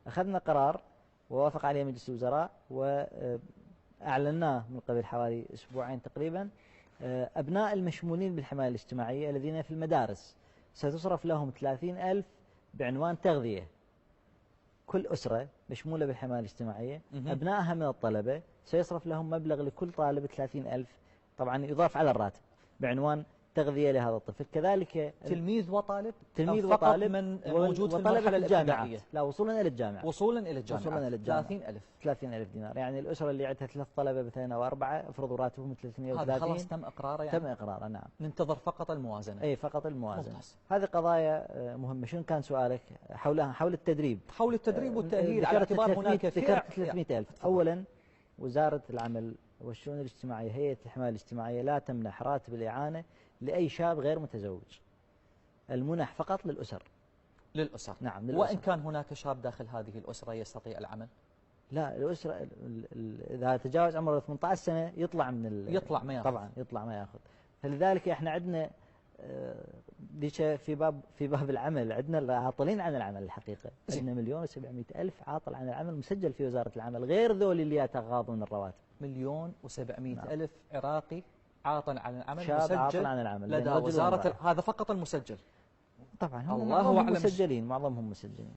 أخذنا قرار ووافق عليه مجلس الوزراء وأعلناه من قبل حوالي أسبوعين تقريبا. أبناء المشمولين بالحماية الاجتماعية الذين في المدارس ستصرف لهم 30,000 بعنوان تغذية. كل أسرة مشمولة بالحماية الاجتماعية أبنائها من الطلبة سيصرف لهم مبلغ لكل طالب 30,000، طبعا يضاف على الراتب، بعنوان تغذية لهذا الطفل. كذلك تلميذ وطالب؟ تلميذ فقط وطالب من موجود في وطلبة المرحلة الجامعية. لا، وصولا إلى الجامعة. وصولا إلى الجامعة. 30,000. 30,000 دينار. يعني الأسرة اللي عندها 3 طلبة مثلا أو 4، افرضوا راتبهم 330. هذا خلاص تم إقراره يعني؟ تم إقراره، نعم. ننتظر فقط الموازنة. أي فقط الموازنة. ممتاز. هذه قضايا مهمة. شنو كان سؤالك حولها؟ حول التدريب. حول التدريب والتأهيل، على اعتبار هناك ذكرت 300,000. أولا، وزارة العمل والشؤون الاجتماعية، هيئة الحماية الاجتماعية لا تمنح راتب الإعانة لأي شاب غير متزوج. المنح فقط للأسر. للأسر. نعم، للأسر. وإن كان هناك شاب داخل هذه الأسرة يستطيع العمل؟ لا، الأسرة إذا تجاوز عمره 18 سنة يطلع من يطلع ما ياخذ. طبعا يطلع ما ياخذ. فلذلك احنا عندنا في باب العمل عندنا العاطلين عن العمل. الحقيقة عندنا 1,700,000 عاطل عن العمل مسجل في وزارة العمل، غير ذول اللي يتغاضون الرواتب. 1,700,000 عراقي عاطل عن العمل، شاب مسجل عاطل عن العمل لدى وزارة. هذا فقط المسجل. طبعا الله أعلم. معظمهم مسجلين.